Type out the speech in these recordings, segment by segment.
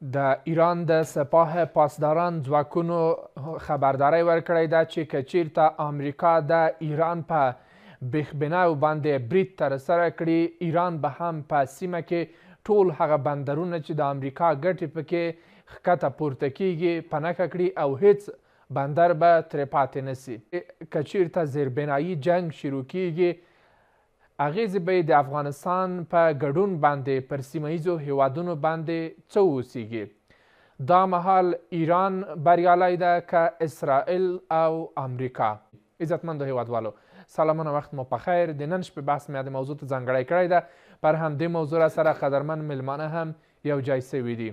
د ایران د سپاه پاسداران ځواکونو خبرداری ورکړی ده چې که چیرته امریکا د ایران په بېخبناو باندې برید ترسره کړي، ایران به هم په سیمه کې ټول هغه بندرونه چې د امریکا ګټې پکې ښکته پورته کیږي پنکه کړي او هیڅ بندر به ترې پاتې نسي. که چیرته زیربنایي جنگ شروع کیږي، اغیزې به د افغانستان په ګډون باندې پر سیمه ییزو هیوادونو باندې څه وسیږي؟ دا مهال ایران بریالی ده که اسرائیل او امریکا؟ عزتمندو هیوادوالو، سلامونه، وخت مو پخیر. د نن شپې بحث مې د موضوع ته ځانګړی کړی ده. پر همدې موضوع سره قدرمن میلمانه هم یو ځای سوي دي.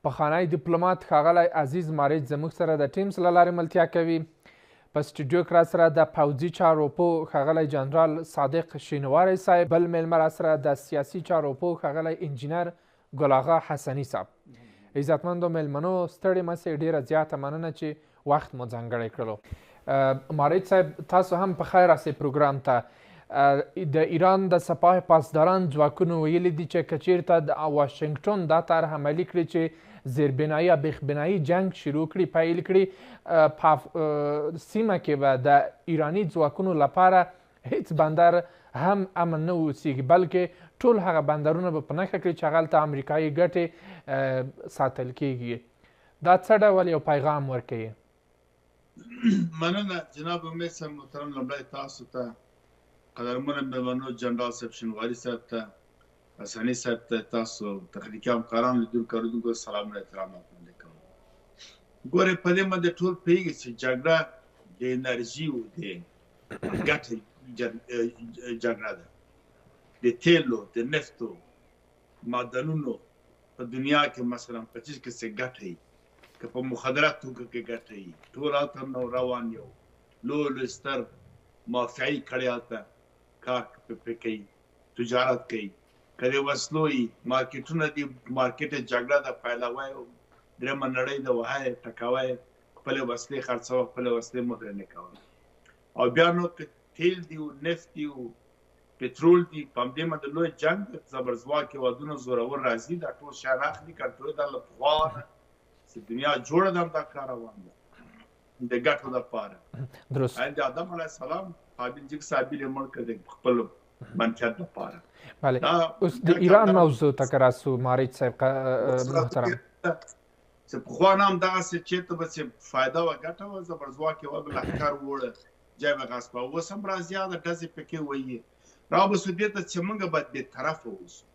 پخوانی دیپلومات ښاغلی عزیز ماریچ زموږ سره د ټیمز له لارې ملتیا کوي. په سټوډیو کې را سره د پوځي چارو پوه ښاغلی جنرال صادق شینواری صاحب، بل میلمه را سره د سیاسي چارو پوه ښاغلی انجینر ګل آغا حسني صاحب. عزتمندو میلمنو، ستړي مه سئ، ډېره زیاته مننه چې وخت مو ځانګړی کړلو. ماریچ صاحب، تاسو هم په خیر راسئ پروګرام ته. د ایران د سپاه پاسداران ځواکونو ویلي دي چې که چیرته د واشنګټن دا طرح عملي کړي چې زیربنایي یا بېخبنایي جنگ شروع کړي، پیل کړي، په سیمه کې به د ایراني ځواکونو لپاره هیڅ بندر هم امن نه اوسیږي، بلکې ټول هغه بندرونه به په نښه کړي چې هغلته امریکایي ګټې ساتل کیږي. دا څه ډول یو پیغام ورکوي؟ مننه جناب امیر صاحب محترم. لومړی تاسو ته، قدرمنو میلمنو، جنرال صاحب شینواري صاحب ته، حسني صاحب ته، تاسو تخنیکي همکاران، لیدونکو اورېدونکو سلامونه احترامات وړاندې کوم. ګورئ، په دې باندې ټول پوهېږي چې جګړه د انرژي او د ګټې جګړه ده. د تیلو، د نفتو، معدنونو په دنیا کې مثلا په چیز کې څه ګټه وي، که په مخدره توکو کې ګټه وي، ټول هلته نو روان یو لوی ستر مافیایي کړۍ هلته کار پرې کوي، تجارت کوي. که د وسلو وي، مارکیټونه دي، مارکیټ جګړه ده، پیلوی او درېیمه نړۍ ده، وهی ټکوی، خپلې وسلې خرڅوه، خپلې وسلې مدرنې کوه. او بیا نو که تیل دي او نفت دي او پټرول دي، په همدې باندې لوی جنګ دی، زبرځواک هېوادونه زورور راځي، دا ټول شیان اخلي، کنټرول دا له پخوا نه چې دنیا جوړه ده، همدا کار روان ده د ګټو دپاره. درست. د آدم علیه السلام قابل جګ صابیل یې مړ کړ د خپل منفعت دپاره. بله، اوس د ایران موضوع ته که راسو ماریچ صاحب محترم، چې پخوا نه همدغسې چېرته به چې فایده وه، ګټه وه، زبرځواک یې وه، لښکر ووړه، جای به غصبه. اوس هم را زیاده ډزې پکې ویي. رابسو دې ته چې موږ باید بېطرفه اوسو.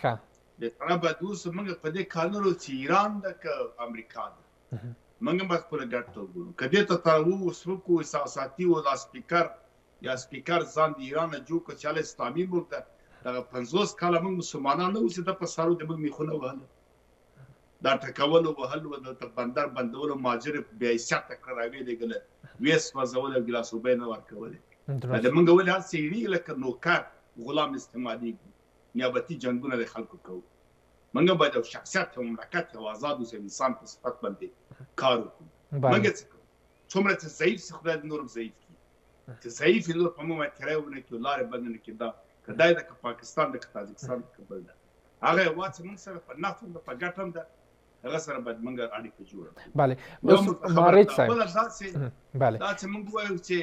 ښه، بېطرفه باید اوسو. موږ په دې کانونو چې ایران ده که امریکا ده، موږ باید خپله ګټه ته وګورو. که دې ته تراوس وکړو احساساتي و، دا سپیکر یا سپیکر ځان د ایران نه جوړ کړ چې هله اسلامي ملک ده، دغه 50 کاله موږ مسلمانان نه اوسېده، په سرو د موږ میخونه وهله، دا ټکولو وهلو، دلته بندر بندولو، مهاجر بې حیثیته کړه، راویې لېږله، ویې سوځول او ګیلاس اوبه یې نه ورکولې. د موږ ولې هسې هېرېږي لکه نوکر غلام استعمالېږو، نیابتي جنګونه د خلکو کوو. موږ باید یو شخصیت، یو مملکت، یو ازاد اوسو، انسان په صفت باندې کار وکړو. موږ څه کوو؟ څومره چې ضعیف سي، خدای دې نور هم ضعیف کړي. چې ضعیف یې نور په موږ باندې تېری ونه کړي، لارې بندې نه کړي. دا که دی ده، که پاکستان ده، که تاجکستان ده، که بل ده، هغه هېواد چې موږ سره په نفت هم ده، په ګټه هم ده، هغه سره باید موږ اړیکه جوړه کړو. بله، اوس ماریچ صاحب، بله دا چې موږ ووایو چې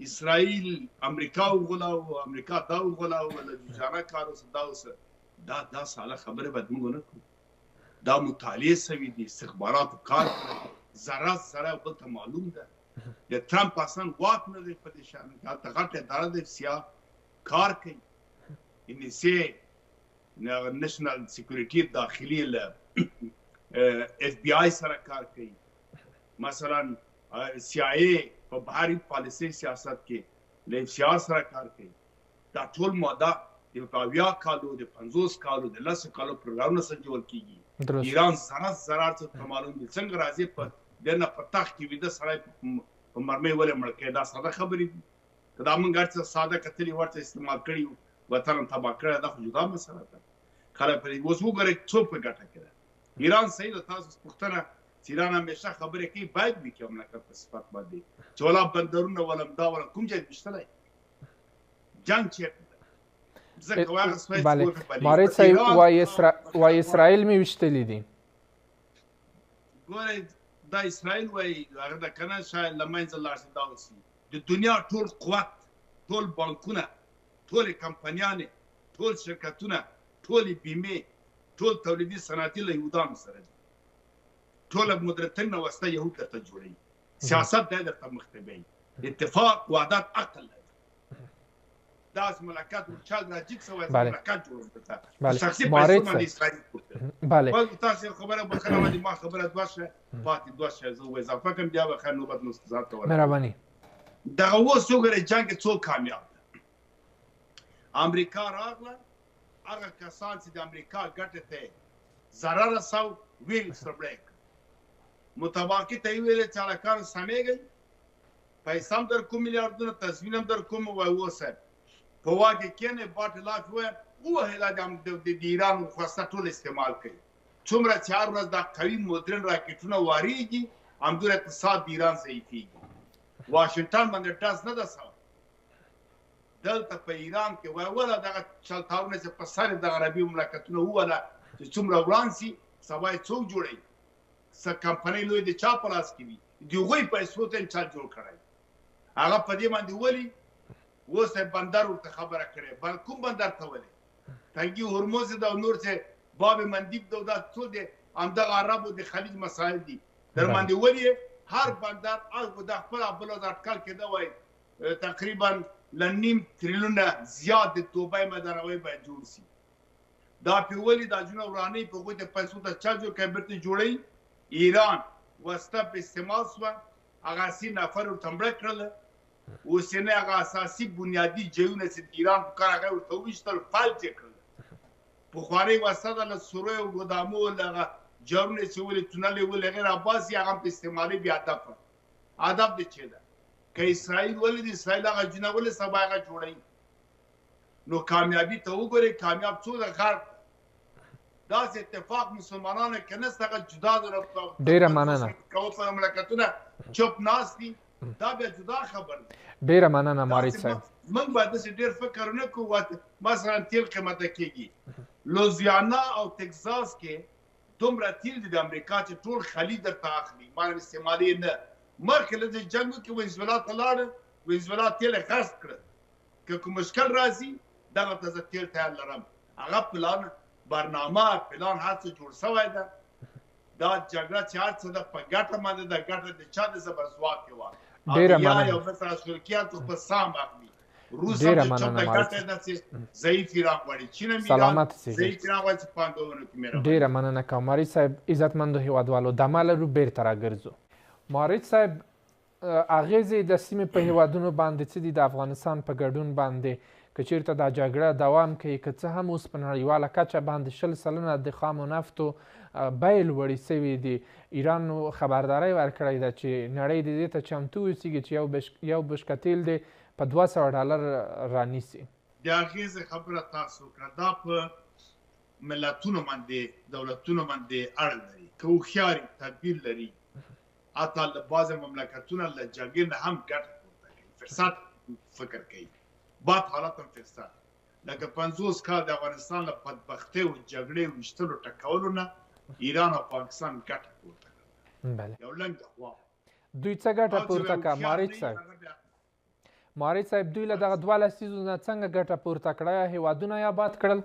اسرائیل امریکا وغولاوه، امریکا دا وغولاوه، له جوجانه کار اوسه، دا اوسه، دا ساله خبرې باید موږ ونه کړو. دا مطالعې سوي دي، استخباراتو کار کړی، ذره ذره بل ته معلوم ده. د ټرمپ اصلا واک نه دی په دې شان کې، هلته غټ اداره ده، سیاه کار کوي. NSA نشنل سیکورټي داخلي له FBI سره کار کوي. مثلا CIA په بهري پالیسۍ سیاست کې له FCR سره کار کوي. دا ټول ماده د 80 کالو، د 50 کالو، د 10 کالو پروګرامونه سنجول کېږي. ایران ذره ذره ته معلوم دي، څنګه راځي په دنه په تخت کې ویده سړی په مرمۍ ولې مړ کوي. دا ساده خبرې دي. که دا موږ هر څه ساده کتلي، ورته استعمال کړي وو، وطن هم تباه کړی، دا خو جدا مسله ده. خلک پرې اوس وګورئ څوک په ګټه کې ده. ایران صحیح ده، تاسو پوښتنه چې ایران همیشه خبرې کوي، باید وي که مملکت په صفت باندې چې ولا بندرونه ولا دا ولا کوم ځای ویشتلی. جنګ چېرته ده؟ ځکه واغسوی چې بله ګوته بلې مارج صاحب وایي اسرائیل مې ویشتلي دي ګورئ دا اسرائیل وایي هغه د که نه شاید له منځه لاړ شي دا اوسي د دنیا ټول قوت ټول بانکونه ټولې کمپنیانې ټول شرکتونه ټولې بیمې ټول تولیدي صنعتي له یهودانو سره دي ټوله مدرترینه وسله یهود درته جوړوي سیاست دی درته مخ ته بیایي اتفاق وحدت عقل لري داسې ملاقات ورچا راجیک سوی ملاقات جوړوي درته شخصي پیسو باندې اسرائیل پورته بله تاسو خبره بخښنه باندې ما خبره دوه شوه پاتې دوه شوه زه اضافه کوم بیا به ښه نوبت مستضاف ته ورسېږم مهرباني دغه اوس وګورئ جنګ کې څوک کامیاب ده امریکا راغله هغه کسان چې د امریکا ګټې ته ضرر رسو ویل سربړی متواقع ته یې ویلې چې هلکانو سمېږئ پیسه هم در کوم میلیاردونه تضمین هم در کوم وایي اوسه په واک کې کښېنئ باټلاف ووایه ووهئ دا د ایران خواسته ټول استعمال کوي څومره چې هر ورځ دا قوي مدرن راکټونه واریږي همدومره اقتصاد د ایران ضعیفېږي واشنګټن باندې ډز نه ده سوی دلته په ایران کې وله دغه چلتاونه چې په سر د عربي مملکتونه ووله چې څومره وران سي سبا یې څوک جوړوي څه کمپنۍ لوی د چا په لاس کې وي د هغوی پیسو ته یې چا جوړ کړی هغه په دې باندې ولي اوس یې بندر ورته خبره کړې کوم بندر ته ولې تنګي هرمز ده او نور چې باب مندیب ده دا څو دی همدغه عربو د خلیج مسایل دي در باندې ولې هر بندر د خپل بل اټکل کې ده وایي تقریبا له نیم تریلیونه زیات د توبې مداروي باید جوړ شي دا پیولې دا جنو ورانې په هغوی ته پیسو ته چا جوړ کړی بیرته جوړوي ایران وسته په استعمال شوه هغه 80 نفر ورته مړه کړله اوس یې نه هغه اساسي بنیادي ځایونه چې د ایران په کار هغه ورته وویشتل فلج یې کړل پخوانۍ وسله ده له سوریو او ګودامو له هغه جارونه چې ولې تونل یې ولې غیر عباسي هغه هم په استعمالي بې هدفه هدف د چې ده که اسرائیل ولې د اسرائیل هغه جونه ولې سبا هغه جوړوي نو کامیابي ته وګورئ کامیاب څو د غرب داسې اتفاق مسلمانانو کې نشته هغه جدا ډېره مننه په مملکتونه چوپ ناست دي دا بیا جدا خبر دی ډېره مننه مارج صاحب موږ باید داسې ډېر فکر نه کوو مثلا تیل قیمته کېږي لوزیانا او تکزاس کې دومره تیل دي د امریکا چې ټول خلیج درته اخلي مانه استعمالي نه مخکې له دې جنګ کې وینزویلا ته لاړه وینزویلا تیل یې غصب کړه که کوم مشکل راځي دغه ته زه تیل تیار لرم هغه پلان برنامه پلان هر څه جوړ شوی ده دا جګړه چې هر څه ده په ګټه باندې ده ګټه د چا د زبرځواک کې وه ډېره مننه یو مثلا شرکیاتو په سام اخلي روس هم د چا د ګټه ده چې ضعیف ایران غواړي چین هم ایران ضعیف ایران غواړي چې پانګونو کې مهرباني ډېره مننه کوم مارج صاحب عزتمندو هیوادوالو دمه لرو بیرته راګرځو مارج صاحب اغیزې د سیمې په هیوادونو باندې څه دي د افغانستان په ګډون باندې که چیرته دا جګړه دوام کوي که څه هم اوس په نړیواله کچه باندې 20% د خامو نفتو بیې لوړې سوي دي ایران خبرداری ورکړی ده چې نړۍ د دې ته چمتو اوسیږي چې یو بشکه تیل دی په $200 رانیسي د اغیزې خبره تاسو کړه دا په ملتونو باندې دولتونو باندې اړه لري که هوښیار تدبیر لري حتی له بعضې مملکتونه له جګړې نه هم ګټه پورته کوي فرصت فکر کوي بد حالت هم فرصت لکه 50 کال د افغانستان له بدبختۍ او جګړې او ویشتلو ټکولو نه ایران او پاکستان ګټه پورته کړه یو لنګ د خوا دوی څه ګټه پورته کړه مارج صاحب دوی له دغه 2 لسیزو نه څنګه ګټه پورته کړه هیوادونه یې آباد کړل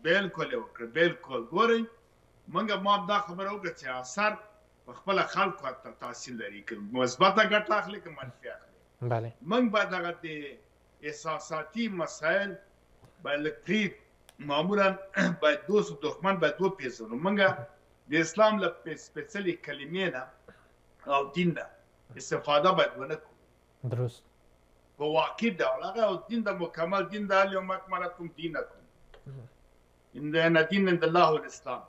بالکل یې وکړه بالکل ګورئ موږ ما دا خبره وکړه چې اثر په خپله خلکو ته تاثیر لري که مثبته ګټه اخلي که منفي اخلي بله موږ باید هغه د احساساتي مسایل باید لږ پرې معمولا باید دوست و دښمن باید وپېژنو موږ د اسلام له سپېڅلې کلمې نه او دین نه استفاده باید ونه کړو درست په واقعي ډول هغه دین د مکمل دین د الیوم اکملتم دینکم ان دین عند الله الاسلام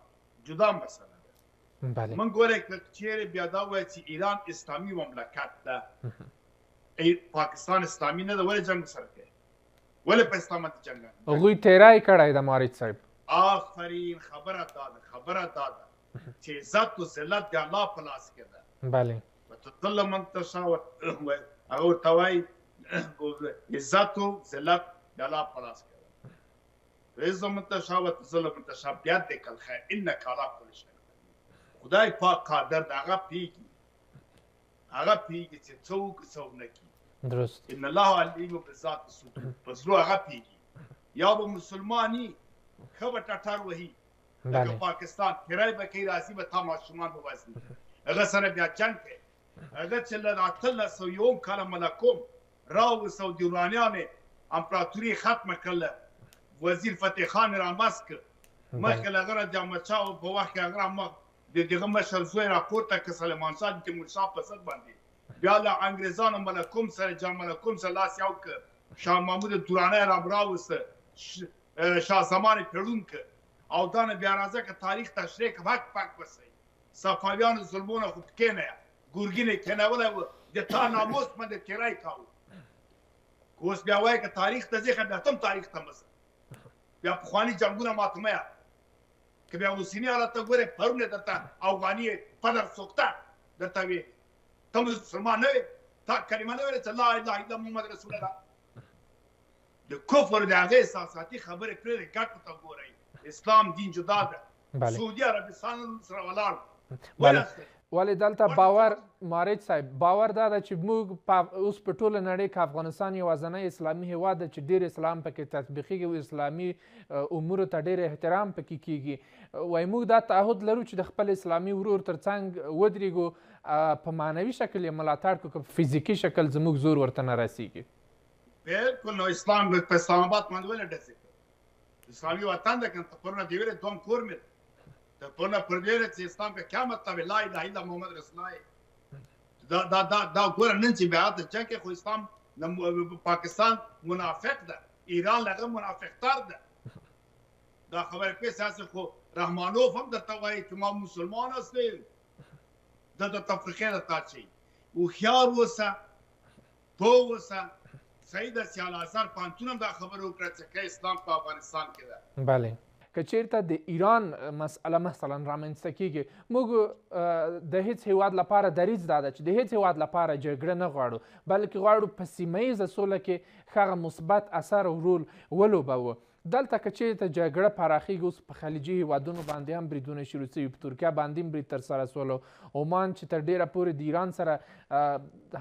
جدا مسله بله من ګورئ که چیرې بیا دا وایي چې ایران اسلامي مملکت ده پاکستان اسلامي نه ده ولې جنګ سره کوي ولې په اسلام باندې جنګ هغوی تیری کړی ده مارج صاحب آفرین خبره دا ده چې عزت و ذلت د الله په لاس کې ده بله وتذل من تشاء هغه ورته وایي عزت و ذلت د الله په لاس کې ده. عز من تشاء وتذل من تشاء بيدك الخير انك على كل شيء قدير. خدای پاک قادر ده، هغه پیږي چې څوک نه کوي. درست. ان الله علیم بذات الصدور. په زړه هغه پیږي. یا به مسلمانی ښه به ټټر وهي لکه پاکستان، کرای به کوي، راځي به تا ماشومان به وزني، هغه سره بیا جنګ کوي. هغه چې له 1801 کاله ملکوم راوستو د ایرانیانو امپراتوري ختمه کړله، وزیر فتح خان رامسک مخکې له هغه د احمدشاه په وخت کې هغه د دغه مشر زوی راپورته کړ سلیمان شاه د تیمورشاه په ضد باندې، بیا له انګریزانو ملکوم سره جان ملکوم سره لاس یو کړ، شاه محمود درانی راوسته، شاه زمان پیړون کړ او دا نه بیا راځه که تاریخ تشریح که پاک وسی صفویانو ظلمونه خو پکې نه ګورګین یې کېنولی و د تا ناموس باندې تیری کاوه. اوس بیا وایي که تاریخ ته ځې بیا تم تاریخ ته مه بیا پخواني جنګونه ماته مه یاد که بیا اوسني حالت ته ګورې پرون یې درته افغاني پدر سوکته درته ویې ته مسلمان نه وې، تا کلمه نه ویلې چې لا اله الا محمد رسول الله. د کفر د هغې احساساتي خبرې پرېږدئ، ګټو ته ګورئ. اسلام دین جدا ده. سعودي عربستان سره ولاړ ولې دلته باور مارج صاحب باور دا ده چې موږ اوس په ټوله نړۍ کې افغانستان یوازینی اسلامي هیواد ده چې ډېر اسلام پکې تطبیقیږي او اسلامي امورو ته ډېر احترام پکې کیږي. وایي موږ دا تعهد لرو چې د خپل اسلامي ورور تر څنګ ودرېږو، په معنوي شکل یې ملاتړ کړو که په فزیکي شکل زموږ زور ورته نه رسیږي. بالکل. نو اسلام په اسلام آباد باندې ولې ډزې اسلامي وطن ده، کنه ته پرونه دې ویلې دوم کور مې ته پرونه پر ویلې چې اسلام کې کیا مطلب لا اله الا محمد رسول الله. دا ګوره نن چې بیا د جنګ کې خو اسلام پاکستان منافق ده، ایران لغه منافق تر ده. دا خبره کې سیاست خو رحمانوف هم درته وایي چې ما مسلمان هستیم، دا د تفریقې د تاچي هوښیار اوسه، پوه اوسه. سید سیال اثر پانتون هم دا خبره وکړه چې اسلام په افغانستان کې ده. بله که چیرته د ایران مسئله مثلا رامنځته کیږي، موږ د هیڅ هیواد لپاره دریځ دا ده چې د هیڅ هیواد لپاره جګړه نه غواړو، بلکې غواړو په سیمه ییزه سوله کې هغه مثبت اثر او رول ولوبوو. دلته که چیرته جګړه پراخیږي، اوس په خلیجي هیوادونو باندې هم بریدونه شروع شوي، په ترکیه باندې هم برید ترسره سول، عمان چې تر ډیره پورې د ایران سره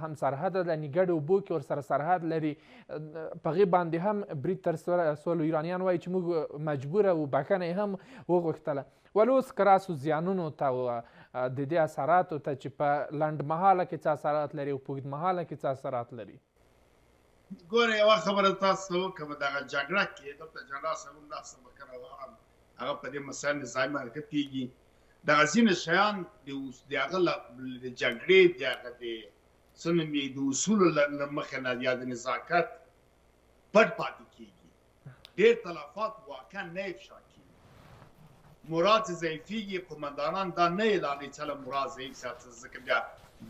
هم سرحد لري، ګډ اوبو کې ورسره سرحد لري، په هغې باندې هم برید ترسره سول. ایرانیان وایي چې موږ مجبوره و بخښنه یې هم وغوښتله. ولې اوس که راسو زیانونو ته د دې اثراتو ته چې په لنډمهاله کې څه اثرات لري او په اوږدمهاله کې څه اثرات لري؟ ګوره یوه خبره تاسو وکړم، دغه جګړه کې دلته جنرال صاحب هم دا څه بکنه وغواړم، هغه په دې مسایل نظامي حرکت کېږي. دغه ځینې شیان د هغه د جګړې د هغه د څه نوم یې د اصولو له مخې نه یا د نزاکت پټ پاتې کېږي. ډېر تلفات واقعا نه افشا کېږي. مراد ضعیفېږي، قمندانان دا نه اعلانوي چې هله مراد ضعیف ساتي، ځکه بیا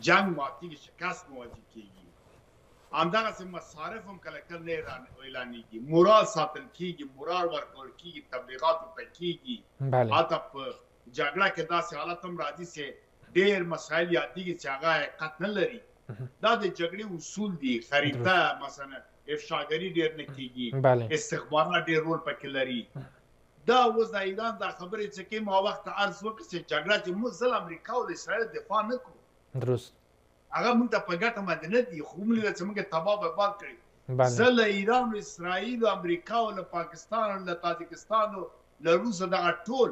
جنګ ماتېږي، شکست مواجه کېږي. همدغسې مصارف هم کله کله نه اعلانېږي، مراد ساتل کېږي، مراد ورکول کېږي، تبلیغات ورته کېږي. حتی په جګړه کې داسې حالت هم راځي چې ډېر مسایل یادېږي چې هغه حقیقت نه لري. دا د جګړې اصول دي. خریده مثلا افشاګري ډېر نه کېږي، استخبارات ډېر رول پکې لري. دا اوس د ایران دا خبرې چې کوي، ما وخت عرض وکړ چې جګړه چې موږ ځل امریکا او د اسرائیل دفاع نه کړو، درست هغه موږ ته په ګټه باندې نه دي، خو موږ چې موږ تباه برباد کړي. زه له ایران او اسرائیل او امریکا او له پاکستان او له تاجکستان او له روس دغه ټول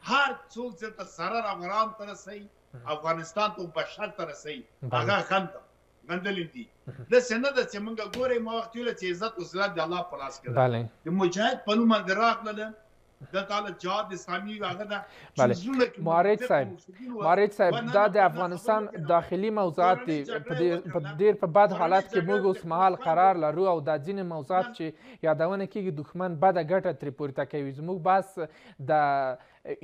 هر څوک چې ته سره افغان ته رسوي، افغانستان ته بشر ته رسوي، هغه غندلې دي. داسې نه ده چې موږ ګورئ، ما وخت ویله چې عزت او ذلت د الله په لاس کې ده. د مجاهد په نوم باندې راغلله دلته جهاد اسلامي هغه ده. مارج صاحب دا د افغانستان داخلي موضوعات دي، په ډېر په بد حالت کې موږ اوس مهال قرار لرو او دا ځینې موضوعات چې یادونه کېږي دښمن بده ګټه ترې پورته کوي. زموږ بحث د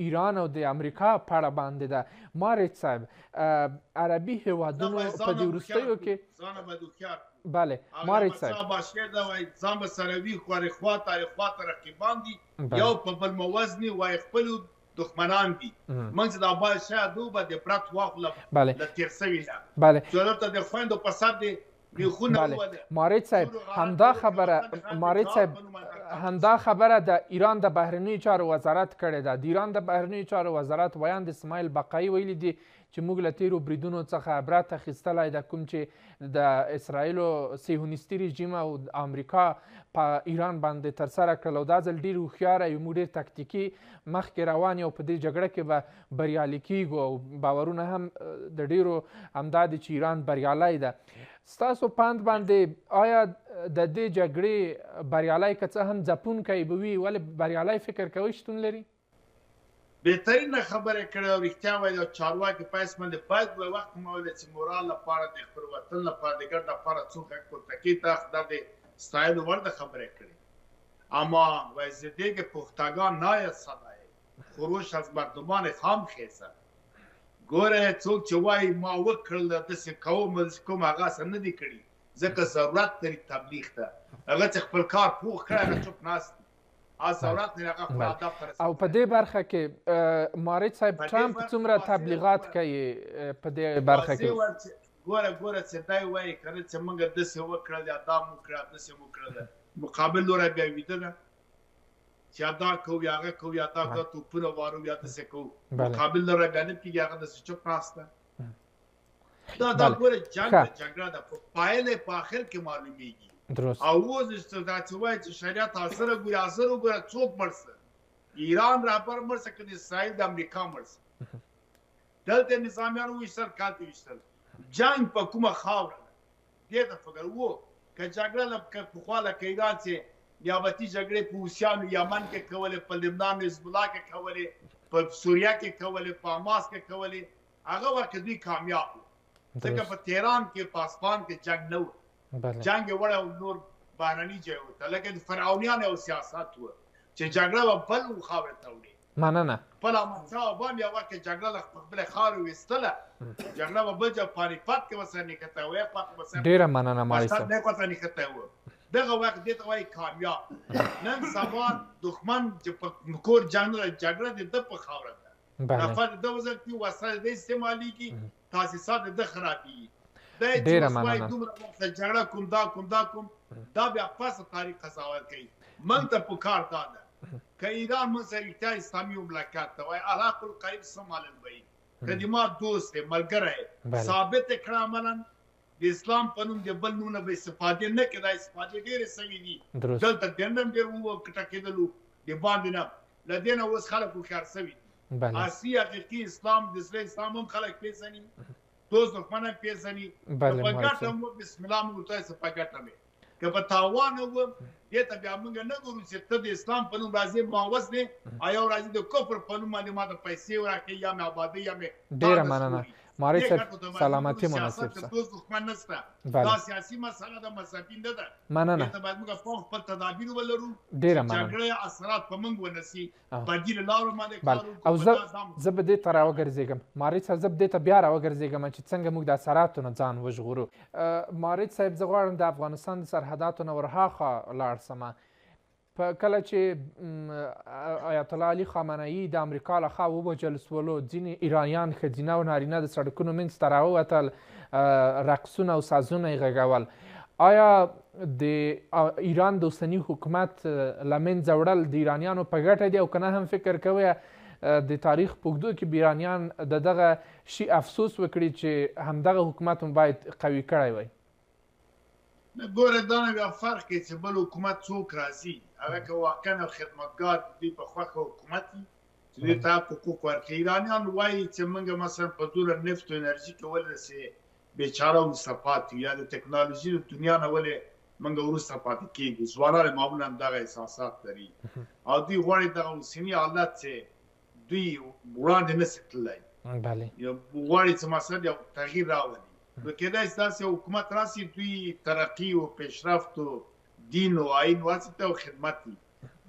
ایران او د امریکا په اړه باندې ده. مارج صاحب عربي هیوادونو په دې وروستیو کې بله مارج صاحب باشیر دا وایي ځان به سره وي، خو خواته رقیبان دي، یو په بل موازنې وایي خپلو دښمنان دي. موږ چې دا باید شاید وبه د پرت واخله له تېر سوي نه چې دلته د خویندو په سر د مارج صاحب همدا خبره د ایران د بهرنیو چارو وزارت کړې ده. د ایران د بهرنیو چارو وزارت ویاند اسماعیل بقایي ویلي دي چې موږ له تیرو بریدونو څخه عبرت اخیستلی ده، کوم چې د اسرائیلو صهیونیستي رژیم او امریکا په ایران باندې ترسره کړل، او دا ځل ډېر هوښیاره یو، موږ ډېر تکتیکي مخکې روان یو، په دې جګړه کې به بریالي کیږو، او باورونه هم د ډېرو همدا دي چې ایران بریالی ده. ستاسو پند باندې آیا د دې جګړې بریالی که څه هم ځپونکی به وي، ولې بریالی فکر کوئ شتون لري؟ بهترینه خبره کړې او رښتیا وایي او چارواکي په اساس باندې باید به وخت مویل چې مورال لپاره د خپل وطن لپاره د ګډ لپاره څوک پورته کړي دا د ستایلو وړ خبره کړې. اما وایي که پختگان ناید صدای خروش از مردمان خام خیزه ګوره څوک چې وایي ما وکړل داسې کوم هغه اصلا نه دي کړي، ځکه ضرورت لري تبلیغ ته. هغه چې خپل کار پوخ کړی هغه چوپ ناست دي، ضرورت لري هغه خپل هدف ته رسوي. او په دې برخه کې مارج صاحب ټرمپ څومره تبلیغات کوي په دې برخه کې؟ ګوره چې دی وایي که نه چې موږ داسې وکړل یا دا مو کړه داسې مو کړله، مقابل لوری بیا ویده ده چې یا دا کوو یا هغه کوو یا دا توپونه وارو یا داسې کوو، مقابل لوری بیا نه کېږي، هغه داسې چوپ ناست ده. دا ګوره جنګ ده، جګړه ده، په پایله په آخر کې معلومیږي. او اوس دا چې وایي چې شریعت حاضره ګوري، حاضر وګوره څوک مړ شه، ایران رهبر مړ شه که د اسرائیل د امریکا مړ شه، دلته نظامیان وویشتل کالته ویشتل. جنګ په کومه خاوره ده دې ته فکر و که جګړه پخوا لکه ایران چې نیابتي جګړې په اوسیانو یمن کې کولې، په لبنان حزب الله کې کولې، په سوریه کې کولې، په حماس کې کولې، هغه وخت دوی کامیاب وو، ځکه په تهران کې په اصفهان کې جنګ نه و، جنګ یې وړی او نور بهرني ځای ورته لکه د فرعونیانو یو سیاست و چې جګړه به بل خاورې ته وړي. مننه. خپل احمدشاه بابا هم یو وخت کې جګړه له خپلې خاورې ویستله، جګړه به بل ځای پانیپت کې ورسره نښتی و، ډېره مننه مارج صاحب، ورته نښتی و. دغه وخت دې ته وایي کامیاب. نن سبا دښمن چې په کور جګړه د ده په خاوره ده، نفر د ده وزر کړي، وسایل د استعمالېږي، تاسیسات د ده خرابېږي. ډېره مننه. دومره وخت جګړه کوم دا کوم دا کوم دا بیا پسه تاریخ قضاوت کوي. موږ ته پکار دا ده که ایران موږ سره رښتیا اسلامي مملکت ته وایي الحق القریب سمال البعید، که د ما دوست دی ملګری ثابت یې کړه عملاً د اسلام په نوم د بل نومونه به استفادې نه کړي، دا استفادې ډېرې سوي دي دلته دننه هم ډېر وټکېدلو د باندې نه، له دې نه اوس خلک هوښیار سوي دي. اصلي حقیقي اسلام د زړه اسلام هم خلک پېژني، دوست دښمن هم پېژني، که په ګټه هم بسم الله موږ ورته وایو په ګټه مې، که په تاوان هم دې ته بیا موږ نه ګورو چې ته د اسلام په نوم راځې ما وسلې او یو راځي د کفر په نوم باندې ما ته پیسې راکړي یا مې ابادۍ یا مې. ډېره مننه مارج صاحب، سلامتي مناسب شه. دوست دښمن نشته، دا سیاسي مسله ده، مذهبي نه ده. مننه. ته باید موږ خپل تدابیر ولرو، ډېره مننه، جګړې اثرات په موږ ونسي، بدیل لارو باندې کار وکړو. او زه به دې ته راوګرځېږم مارج صاحب، زه به دې ته بیا راوګرځېږم چې څنګه موږ د اثراتو نه ځان وژغورو. مارج صاحب، زه غواړم د افغانستان د سرحداتو نه ورهاخوا لاړ شمه. په کله چې آیت الله علي خامنه‌ای د امریکا لخوا ووژل سولو، ځینې ایرانیان ښځینه او نارینه د سړکونو منځ ته راووتل، رقصونه او سازونه یې غږول. آیا د ایران د اوسني حکومت له منځه وړل د ایرانیانو په ګټه دي، او که نه هم فکر کوئ د تاریخ په اوږدو کې به ایرانیان د دغه شي افسوس وکړي چې همدغه حکومت هم باید قوي کړی وای؟ ګوره دا نه بیا فرق کوي چې بل حکومت څوک راځي، هغه که واقعا خدمتګار دوی په خوښه حکومت وي چې دوی ته حقوق ورکړي. ایرانیان وایي چې موږ مثلا په دوره نفت او انرژي کې ولې چې بېچاره وروسته پاتې یو، یا د ټکنالوژي د دنیا نه ولې موږ وروسته پاتې کېږو. ځوانان معمولا دغه احساسات لري او دوی غواړي دغه اوسني حالت چې دوی وړاندې نه شي تللی، غواړي چې مثلا یو تغییر راولي. نو کېدای شي داسې حکومت راسي دوی ترقي او پیشرفت او دین او آیین واسطه او خدمت وي.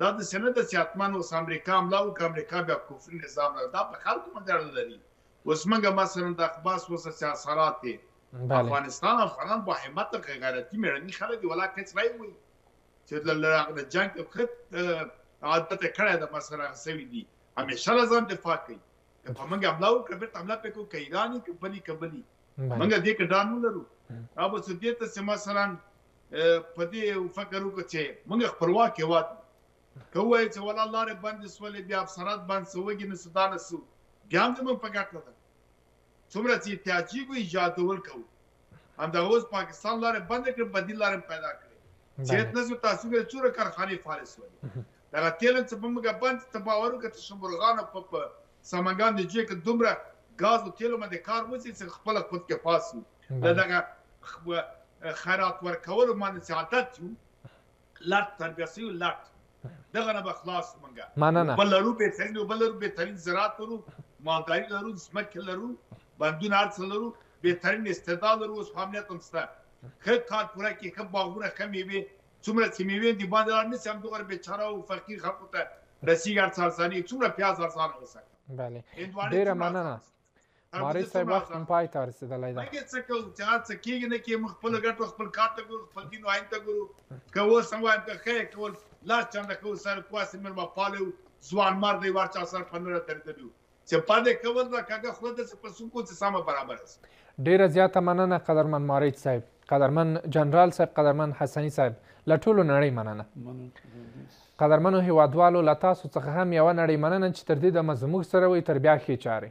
دا داسې نه ده چې حتما اوس امریکا حمله وکړي، امریکا بیا کفري نظام لري، دا په خلکو باندې اړه لري. اوس موږ مثلا د اخباس اوس چې اثرات دي افغانستان، افغانان با همت او غیرتي مېړني خلک دي، ولا کچ راي وي چې د جنګ خط عادت کړی ده مثلا سوي دي، همیشه له ځان دفاع کوي. که په موږ حمله وکړه بیرته حمله پرې کوو، که ایران وي که بلي موږ دې کې ډار نه لرو. او به څه دې ته چې مثلا په دې فکر وکړو چې موږ خپلواک هېواد که ووایو چې والله لارې بندې شولې بیا افسرات بند شو وږي نه شو دا نه شو بیا هم زموږ په ګټه ده. څومره چې احتیاجي وي ایجادول کوو. همدغه اوس پاکستان لارې بندې کړې بدیل لارې پیدا کړې چې نه شو تاسو ګورئ څومره کارخانې فعالې شولې. دغه تیل چې په موږ بند ته باور وکړه چې شمرغانو په سمنګان د جې کې دومره ګاز او تیلو باندې کار وشي چې خپله خود کفا شو. د دغه خیرات ورکولو باندې چې عادت یو لټ تربیه شوي لټ دغه نه به خلاص موږ بل لرو بهترین زراعت لرو مالداري لرو ځمکې لرو بندونه هر څه لرو بهترین استعداد لرو اوس امنیت هم شته ښه کار پوره کړي ښه باغونه ښه مېوې څومره چې مېوې دي باندې لاړ نه شي همدغه بېچاره او فقیر خلکو ته رسېږي هر څه ارزاني څومره پیاز ارزانه وساتي. بله ډېره مننه مارج صاحب وخت هم پای ته رسېدلی ده. موږ څه کوو چې هر څه کېږي نه کېږي موږ خپله ګټو خپل کار ته ګورو خپل دین او آیین ته ګورو. که اوس هم وایم که ښه یې کول لاس چنده کوو سر پاسې مېلمه پاله یو ځوان مرد دی ور چا سره په نره درېدلي یو چې پردې کول ده کږه خوله ده چې په څوک چې سمه برابره شي. ډېره زیاته مننه قدرمن مارج صاحب، قدرمن جنرال صاحب، قدرمن حسني صاحب، له ټولو نړۍ مننه. قدرمنو هیوادوالو له تاسو څخه هم یوه نړۍ مننه چې تر دې دمه زموږ سره وئ تر بیا ښې چارې.